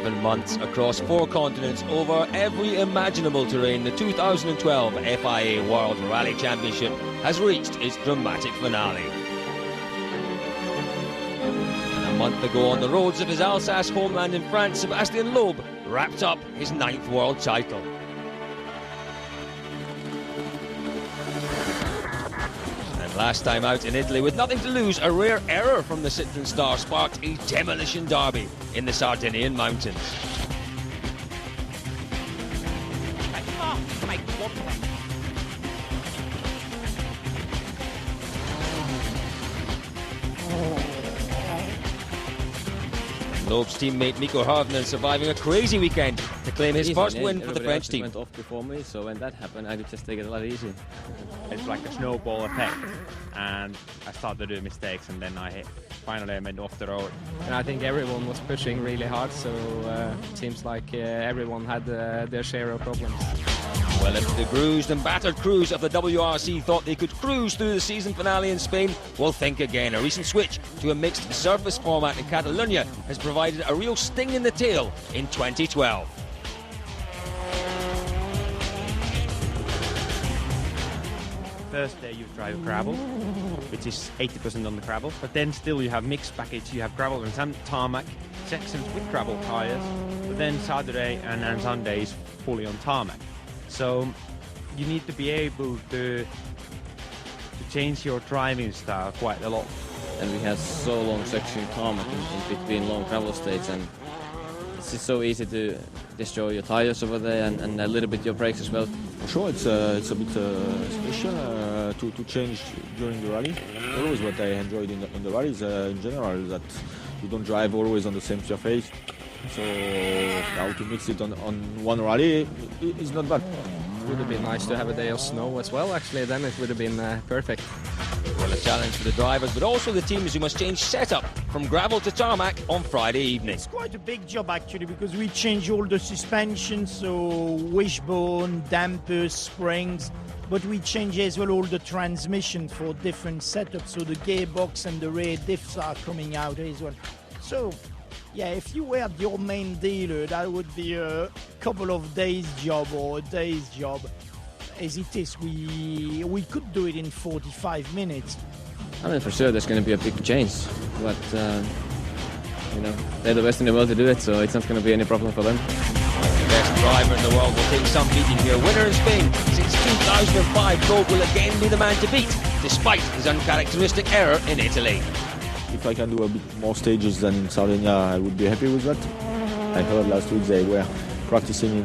7 months across 4 continents over every imaginable terrain, the 2012 FIA World Rally Championship has reached its dramatic finale. And a month ago on the roads of his Alsace homeland in France, Sébastien Loeb wrapped up his 9th world title. Last time out in Italy, with nothing to lose, a rare error from the Citroën star sparked a demolition derby in the Sardinian mountains. Loeb's teammate Mikko Harvinen surviving a crazy weekend to claim his first win for the French team. Went off before me, so when that happened, I could just take it a lot easier. It's like a snowball effect, and I started to do mistakes, and then finally I went off the road. And I think everyone was pushing really hard, so it seems like everyone had their share of problems. Well, if the bruised and battered crews of the WRC thought they could cruise through the season finale in Spain, well, think again. A recent switch to a mixed surface format in Catalonia has provided a real sting in the tail in 2012. First day you drive gravel, which is 80% on the gravel, but then still you have mixed package. You have gravel and some tarmac sections with gravel tires, but then Saturday and Sunday is fully on tarmac. So you need to be able to change your driving style quite a lot. And we had so long section tarmac in between long gravel stages, and it's just so easy to destroy your tires over there and a little bit your brakes as well. For sure, it's a bit special to change during the rally. Always what I enjoyed in the rallies in general, that you don't drive always on the same surface. So now to mix it on one rally is not bad. It would have been nice to have a day of snow as well, actually, then it would have been perfect. Well, a challenge for the drivers, but also the teams who must change setup from gravel to tarmac on Friday evening. It's quite a big job actually, because we change all the suspension, so wishbone, dampers, springs, but we change as well all the transmission for different setups, so the gearbox and the rear diffs are coming out as well. So yeah, if you were your main dealer, that would be a couple of days job or a day's job. As it is, we could do it in 45 minutes. I mean, for sure there's going to be a big change, but you know, they're the best in the world to do it, so it's not going to be any problem for them. The best driver in the world will take some beating here. Winner in Spain since 2005, Loeb will again be the man to beat, despite his uncharacteristic error in Italy. If I can do a bit more stages than in Sardinia, I would be happy with that. I heard last week they were practicing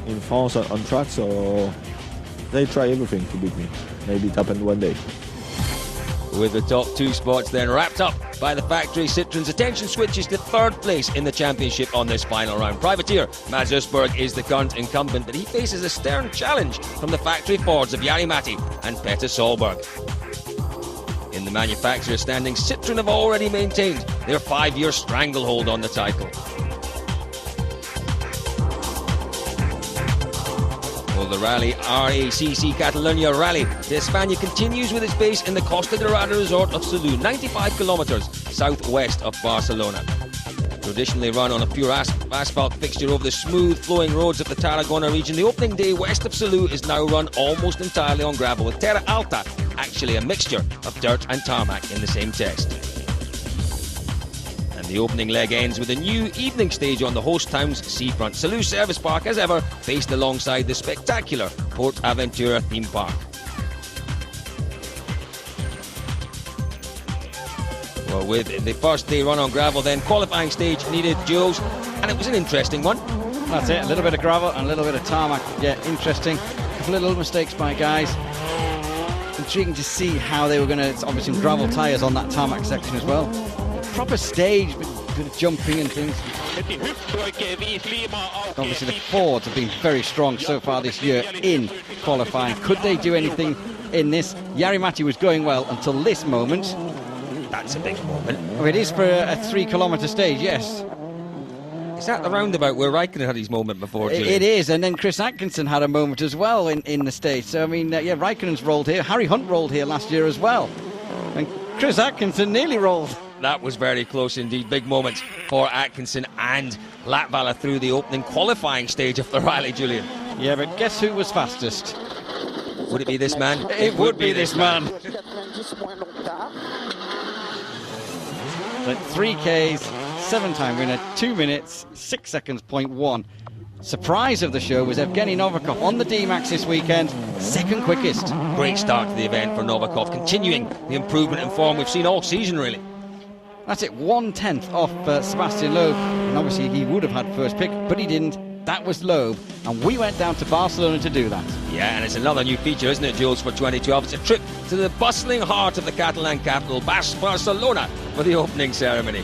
in France on track, so they try everything to beat me. Maybe it happened one day. With the top 2 spots then wrapped up by the factory, Citroën's attention switches to 3rd place in the championship on this final round. Privateer Mads Østberg is the current incumbent, but he faces a stern challenge from the factory Fords of Jari Matti and Petter Solberg. In the manufacturer standings, Citroën have already maintained their 5-year stranglehold on the title. Well, the rally RACC Catalonia Rally de España continues with its base in the Costa Dorada resort of Salou, 95 kilometres southwest of Barcelona. Traditionally run on a pure asphalt fixture over the smooth flowing roads of the Tarragona region, the opening day west of Salou is now run almost entirely on gravel, with Terra Alta actually a mixture of dirt and tarmac in the same test. And the opening leg ends with a new evening stage on the host town's seafront. Salou Service Park, as ever, faced alongside the spectacular Port Aventura theme park. Well, with the first day run on gravel, then qualifying stage needed duels, and it was an interesting one. That's it, a little bit of gravel and a little bit of tarmac. Yeah, interesting. A couple of little mistakes by guys. Intriguing to see how they were going to, obviously some gravel tyres on that tarmac section as well. Proper stage with jumping and things. Obviously the Fords have been very strong so far this year in qualifying. Could they do anything in this? Jari Matti was going well until this moment. That's a big moment. Oh, it is for a 3 kilometre stage, yes. Is that the roundabout where Raikkonen had his moment before, Julian? It is, and then Chris Atkinson had a moment as well in the stage. So, I mean, yeah, Raikkonen's rolled here. Harry Hunt rolled here last year as well. And Chris Atkinson nearly rolled. that was very close indeed. Big moments for Atkinson and Latvala through the opening qualifying stage of the rally, Julian. Yeah, but guess who was fastest? Would it be this man? It would be this man. But 3Ks, 7-time winner, 2 minutes, 6 seconds, 0.1. Surprise of the show was Evgeny Novikov on the D-Max this weekend, second quickest. Great start to the event for Novikov, continuing the improvement in form we've seen all season, really. That's it, 1/10 off Sebastian Loeb. And obviously he would have had first pick, but he didn't. That was Loeb. And we went down to Barcelona to do that. Yeah, and it's another new feature, isn't it, Jules, for 2012? It's a trip to the bustling heart of the Catalan capital, Barcelona, for the opening ceremony.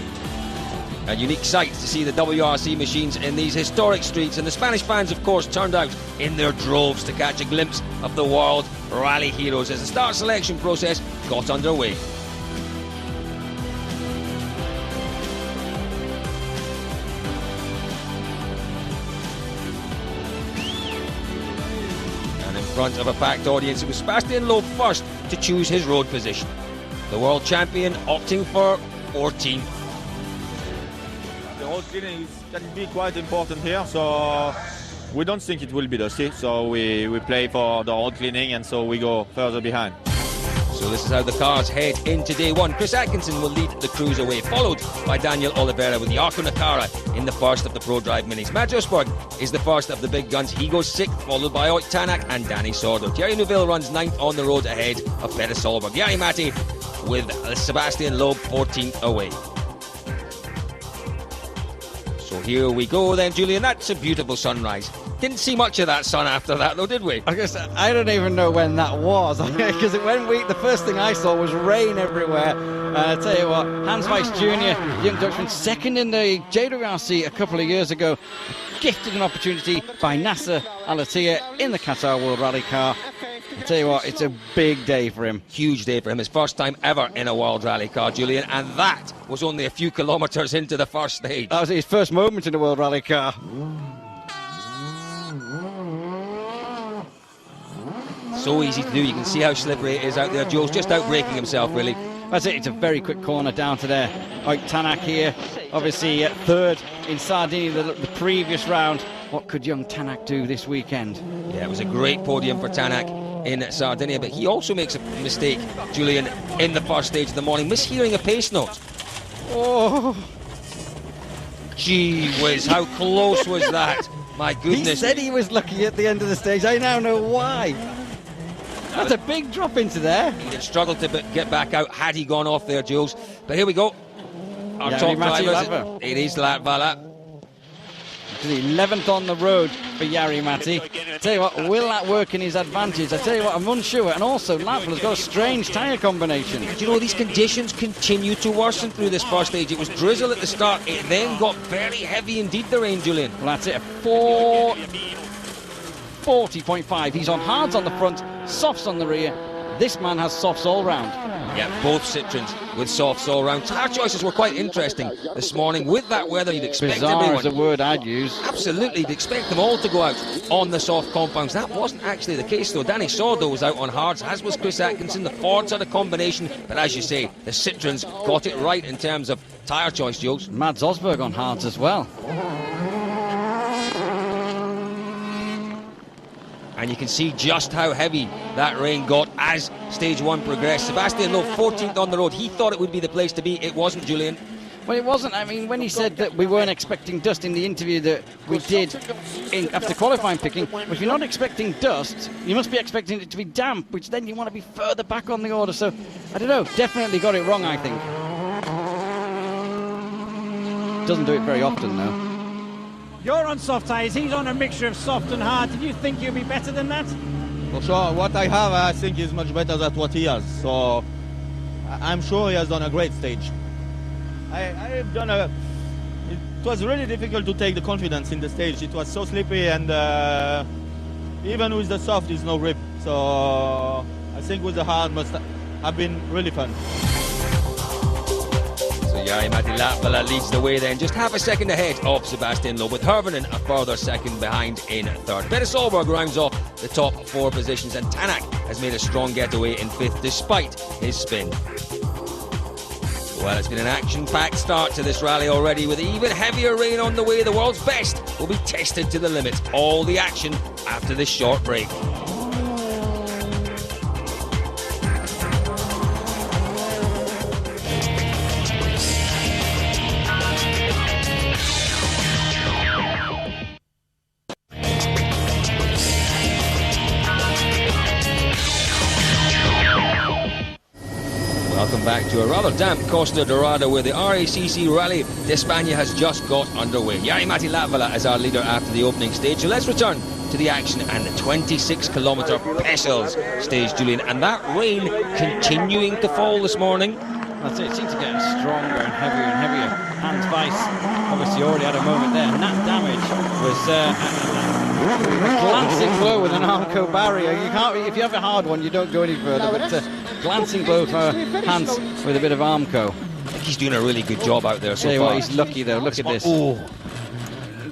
A unique sight to see the WRC machines in these historic streets, and the Spanish fans, of course, turned out in their droves to catch a glimpse of the world rally heroes as the start selection process got underway. And in front of a packed audience, it was Sebastian Loeb first to choose his road position. The world champion opting for 14th. The road cleaning can be quite important here, so we don't think it will be dusty, so we play for the road cleaning, and so we go further behind. So this is how the cars head into day one. Chris Atkinson will lead the cruise away, followed by Daniel Oliveira with Jarkko Nakara in the first of the Pro Drive Minis. Matt Rosberg is the first of the big guns. He goes 6th, followed by Ott Tanak and Danny Sordo. Thierry Neuville runs 9th on the road ahead of Petter Solberg. Jari Matti with Sebastian Loeb 14th away. So here we go then, Julian. That's a beautiful sunrise. Didn't see much of that sun after that, though, did we? I guess I don't even know when that was, because the first thing I saw was rain everywhere. I tell you what, Hans Weiss Jr., young Dutchman, second in the WRC a couple of years ago, gifted an opportunity by Nasser Al-Attiyah in the Qatar World Rally car. I tell you what, it's a big day for him. Huge day for him. His first time ever in a World Rally car, Julian, and that was only a few kilometres into the first stage. That was his first moment in a World Rally car. So easy to do. You can see how slippery it is out there. Joe's just out braking himself, really. That's it. It's a very quick corner down to there. Ott Tanak here, obviously third in Sardinia the previous round. What could young Tanak do this weekend? Yeah, it was a great podium for Tanak in Sardinia, but he also makes a mistake, Julian, in the first stage of the morning, mishearing a pace note. Oh, gee whiz, how close was that? My goodness. He said he was lucky at the end of the stage. I now know why. That's a big drop into there. He'd have struggled to get back out had he gone off there, Jules. But here we go. Our Jari top Matti drivers. Latvala. It is Latvala. To the 11th on the road for Jari Matti. Tell you what, will that work in his advantage? I tell you what, I'm unsure. And also, Latvala's got a strange tyre combination. Do you know, these conditions continue to worsen through this first stage. It was drizzle at the start. It then got very heavy indeed, the rain, Julian. Well, that's it. A 40.5. He's on hards on the front, softs on the rear. This man has softs all round. Yeah, both Citroens with softs all round. Tyre choices were quite interesting this morning. With that weather, you'd expect Bizarre everyone... is a word I'd use. Absolutely, you'd expect them all to go out on the soft compounds. That wasn't actually the case, though. Danny Sordo was out on hards, as was Chris Atkinson. The Fords had a combination, but as you say, the Citroens got it right in terms of tyre choice, Jules. Mads Osberg on hards as well. And you can see just how heavy that rain got as stage one progressed. Sebastian Loeb, 14th on the road. He thought it would be the place to be. It wasn't, Julian. Well, it wasn't. I mean, when he said that we weren't expecting dust in the interview that we did after qualifying picking, well, if you're not expecting dust, you must be expecting it to be damp, which then you want to be further back on the order. So, I don't know, definitely got it wrong, I think. Doesn't do it very often, though. You're on soft tyres, he's on a mixture of soft and hard. Did you think you'd be better than that? For sure, what I have, I think, is much better than what he has. So I'm sure he has done a great stage. I've done a. It was really difficult to take the confidence in the stage. It was so slippery, and even with the soft, there's no grip. So I think with the hard must have been really fun. Jari Matti Latvala leads the way then, just half a second ahead of Sebastian Loeb, with Hirvonen a further second behind in third. Petter Solberg rounds off the top four positions, and Tanak has made a strong getaway in fifth despite his spin. Well, it's been an action-packed start to this rally already, with even heavier rain on the way. The world's best will be tested to the limit. All the action after this short break. Welcome back to a rather damp Costa Dorada, where the RACC Rally d'Espagne has just got underway. Jari-Matti Latvala is our leader after the opening stage. So let's return to the action and the 26-kilometre Pessels stage, Julian. And that rain continuing to fall this morning. That's it. It seems to get stronger and heavier. Hans Weiss obviously already had a moment there, and that damage was a glancing blow with an Armco barrier. You can't, if you have a hard one, you don't go any further. But glancing blow for Hans with a bit of Armco. I think he's doing a really good job out there so far. What, he's lucky though. Look at this. Oh,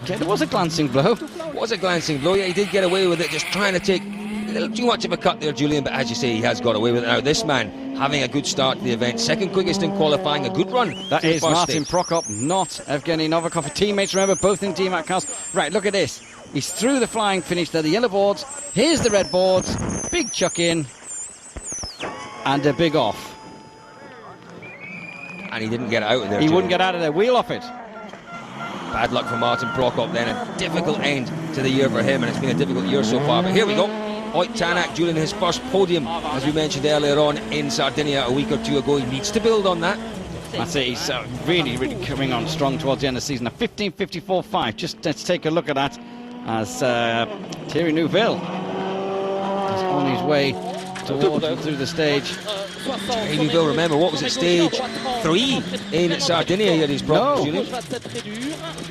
okay, there was a glancing blow. Was a glancing blow. Yeah, he did get away with it, just trying to take a little too much of a cut there, Julian. But as you say, he has got away with it now. This man having a good start to the event, second quickest in qualifying, a good run. That is Martin Prokop, not Evgeny Novikov. Teammates, remember, both in DMAC cars. Right, look at this. He's through the flying finish there, the yellow boards. Here's the red boards. Big chuck in. And a big off. And he didn't get out of there. He wouldn't get out of there. Wheel off it. Bad luck for Martin Prokop then. A difficult end to the year for him, and it's been a difficult year so far. But here we go. Oyt Tanak, Julian, his first podium, as we mentioned earlier on, in Sardinia a week or two ago. He needs to build on that. That's it. He's really coming on strong towards the end of the season. A 15.54.5. Just let's take a look at that as Thierry Neuville is on his way towards and through the stage. Thierry Neuville, remember, what was it, stage 3 in Sardinia? He had his problems, Julian.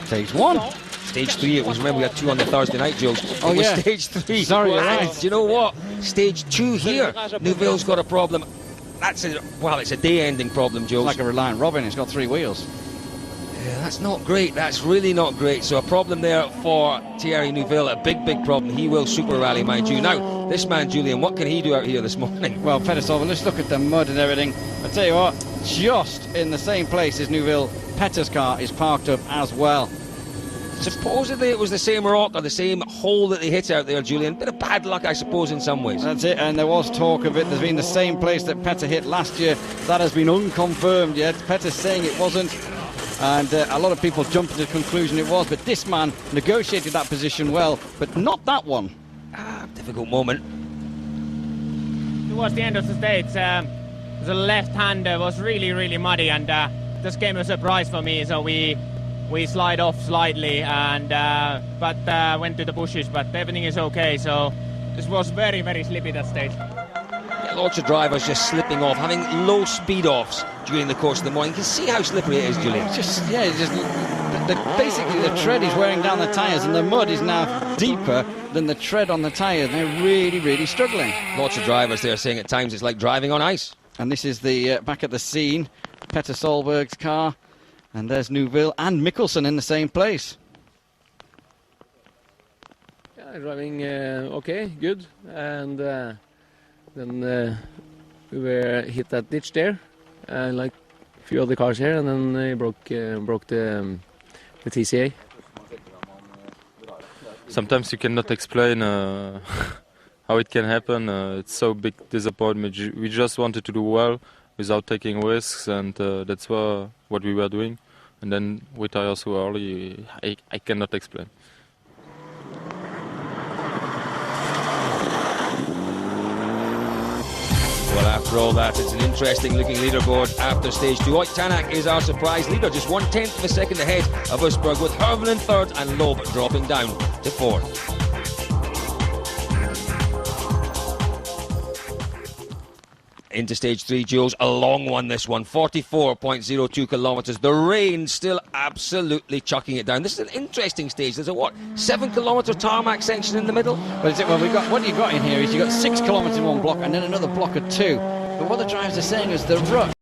Stage 1. Stage 3 it was. Remember, we had 2 on the Thursday night, Joe. Oh, it was yeah. stage 3. Sorry, right. Do you know what? Stage 2 here. Neuville's got a problem. That's it's a day-ending problem, Joe. It's like a Reliant Robin. It's got 3 wheels. Yeah, that's not great. That's really not great. So a problem there for Thierry Neuville. A big problem. He will super rally, mind you. Now, this man, Julian, what can he do out here this morning? Well, Pettersol, let's look at the mud and everything. I tell you what, just in the same place as Neuville, Petter's car is parked up as well. Supposedly it was the same rock or the same hole that they hit out there, Julian. Bit of bad luck, I suppose, in some ways. That's it, and there was talk of it. There's been the same place that Petter hit last year. That has been unconfirmed yet. Petter's saying it wasn't, and a lot of people jumped to the conclusion it was. But this man negotiated that position well, but not that one. Difficult moment. Towards the end of the stage, the left-hander was really muddy, and this came as a surprise for me. So we slide off slightly, and but went to the bushes, but everything is okay. So this was very slippy, that stage. Yeah, lots of drivers just slipping off, having low speed offs during the course of the morning. You can see how slippery it is, Julian. Basically the tread is wearing down the tyres, and the mud is now deeper than the tread on the tyre. They're really struggling. Lots of drivers there saying at times it's like driving on ice. And this is the back at the scene, Petter Solberg's car. And there's Neuville and Mikkelsen in the same place. Yeah, driving okay, good. And then we were hit that ditch there, like a few other cars here, and then they broke the TCA. Sometimes you cannot explain how it can happen. It's so big disappointment. We just wanted to do well without taking risks, and that's what we were doing. And then we tire so early, I cannot explain. Well, after all that, it's an interesting looking leaderboard after stage 2. Oyt Tanak is our surprise leader, just 1/10 of a second ahead of Usberg, with Herven in 3rd and Loeb dropping down to 4th. Into stage 3, Jules, a long one this one, 44.02 kilometres. The rain still absolutely chucking it down. This is an interesting stage. There's a 7 kilometre tarmac section in the middle? Well, what you got in here is you got 6 kilometres in one block and then another block of 2. But what the drivers are saying is the rut